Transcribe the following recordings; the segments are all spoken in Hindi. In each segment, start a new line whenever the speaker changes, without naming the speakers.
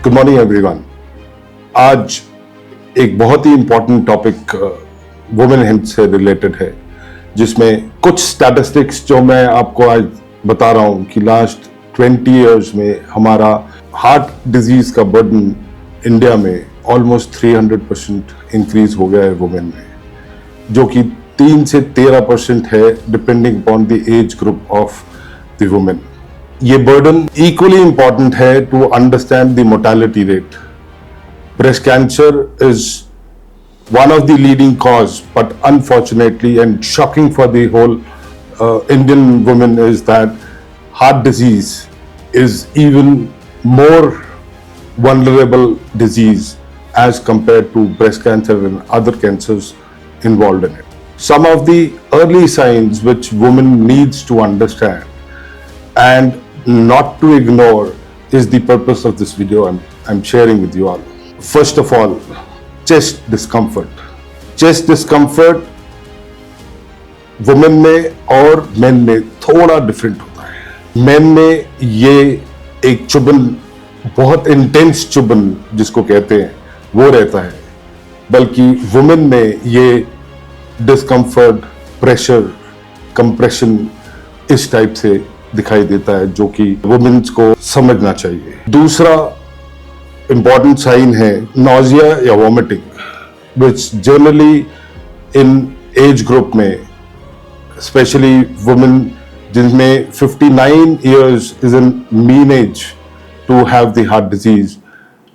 Good morning everyone. आज एक बहुत ही इंपॉर्टेंट टॉपिक वुमेन हेल्थ से रिलेटेड है, जिसमें कुछ स्टैटिस्टिक्स जो मैं आपको आज बता रहा हूं कि लास्ट 20 इयर्स में हमारा हार्ट डिजीज का बर्डन इंडिया में ऑलमोस्ट 300% इंक्रीज हो गया है वुमेन में, जो कि 3 से 13% है depending upon the age group of the women. ये बर्डन इक्वली इंपॉर्टेंट है to understand the mortality rate. Breast cancer is one of the leading cause, but unfortunately and shocking for the whole Indian women is that heart disease is even more vulnerable disease as compared to breast cancer and other cancers involved in it. Some of the early signs which women needs to understand and not to ignore is the purpose of this video I'm sharing with you all. First of all, chest discomfort. Chest discomfort women में और मेन में थोड़ा डिफरेंट होता है। मेन में ये एक चुभन, बहुत इंटेंस चुभन जिसको कहते हैं, वो रहता है, बल्कि वुमेन में ये डिस्कम्फर्ट, प्रेशर, कंप्रेशन इस टाइप से दिखाई देता है, जो कि वुमेन्स को समझना चाहिए। दूसरा important sign है nausea या vomiting, which generally in age group में, especially women जिनमें 59 years is in mean age to have the heart disease,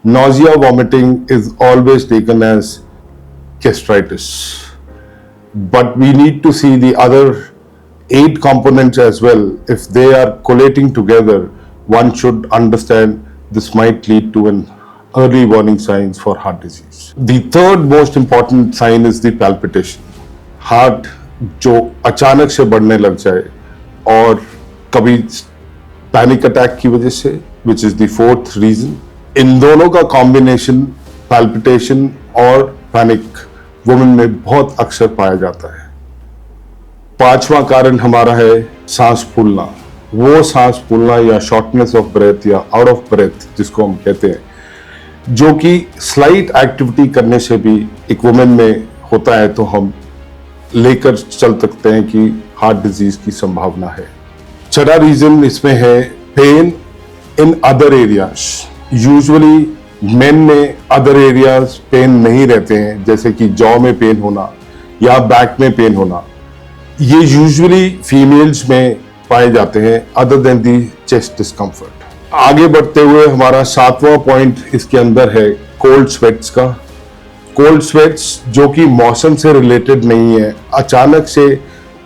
nausea vomiting is always taken as gastritis, but we need to see the other 8 components as well. If they are collating together, one should understand this might lead to an early warning signs for heart disease. The third most important sign is the palpitation. Heart जो अचानक से बढ़ने लग जाए, और कभी पैनिक अटैक की वजह से, which is the fourth reason. इन दोनों का कॉम्बिनेशन, palpitation और पैनिक, वुमेन में बहुत अक्सर पाया जाता है। 5वां कारण हमारा है सांस फूलना। वो सांस फूलना या शॉर्टनेस ऑफ ब्रेथ या आउट ऑफ ब्रेथ जिसको हम कहते हैं, जो कि स्लाइट एक्टिविटी करने से भी एक वुमेन में होता है, तो हम लेकर चल सकते हैं कि हार्ट डिजीज की संभावना है। छठा रीजन इसमें है pain in other areas. Usually main में अदर एरियाज पेन नहीं रहते हैं, जैसे कि जॉ में पेन होना या बैक में पेन होना, ये यूजुअली फीमेल्स में पाए जाते हैं, other than the chest discomfort. आगे बढ़ते हुए हमारा 7वां पॉइंट इसके अंदर है कोल्ड स्वेट्स का। कोल्ड स्वेट्स जो कि मौसम से रिलेटेड नहीं है, अचानक से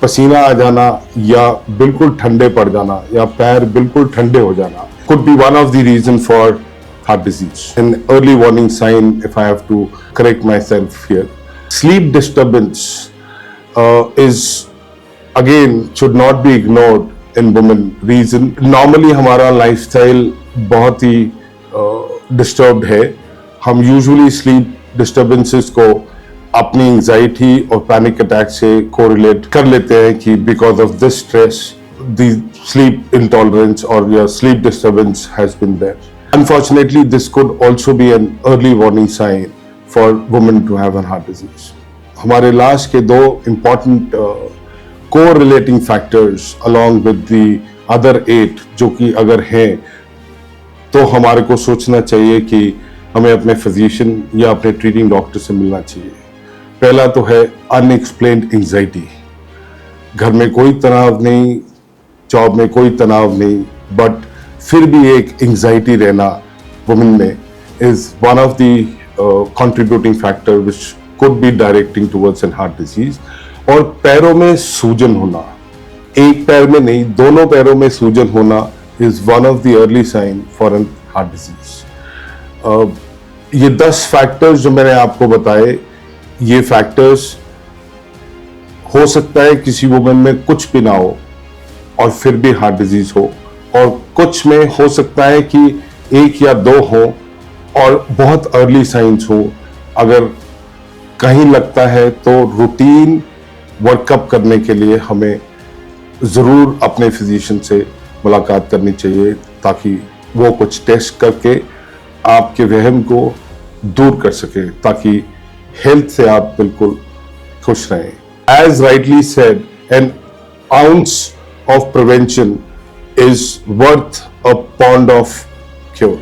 पसीना आ जाना या बिल्कुल ठंडे पड़ जाना या पैर बिल्कुल ठंडे हो जाना, could be one of the reason for heart disease. An early warning sign, if I have to correct myself here. Sleep disturbance is again should not be ignored in women. Reason normally हमारा लाइफस्टाइल बहुत ही डिस्टर्ब्ड है। हम यूजुअली स्लीप डिस्टर्बेंसेस को अपनी एंजाइटी और पैनिक अटैक से कोरिलेट कर लेते हैं कि because of this stress the sleep intolerance और या sleep disturbance has been there. Unfortunately this could also be an early warning sign for women to have an heart disease. हमारे लास्ट के 2 important correlating factors along with the other 8 जो कि अगर हैं, तो हमारे को सोचना चाहिए कि हमें अपने फिजिशियन या अपने ट्रीटिंग डॉक्टर से मिलना चाहिए। पहला तो है अनएक्सप्लेन्ड एंजाइटी। घर में कोई तनाव नहीं, जॉब में कोई तनाव नहीं, बट फिर भी एक एंजाइटी रहना वुमेन में is one of the contributing factor which could be directing towards an heart disease. और पैरों में सूजन होना, एक पैर में नहीं, दोनों पैरों में सूजन होना is one of the early sign for an heart disease. ये 10 फैक्टर्स जो मैंने आपको बताए, ये फैक्टर्स हो सकता है किसी वुमेन में कुछ भी ना हो और फिर भी हार्ट डिजीज हो, और कुछ में हो सकता है कि 1 या 2 हो और बहुत अर्ली साइंस हो। अगर कहीं लगता है तो रूटीन वर्कअप करने के लिए हमें ज़रूर अपने फिजिशियन से मुलाकात करनी चाहिए, ताकि वो कुछ टेस्ट करके आपके वहम को दूर कर सके, ताकि हेल्थ से आप बिल्कुल खुश रहें. As rightly said, an ounce of prevention is worth a pound of cure.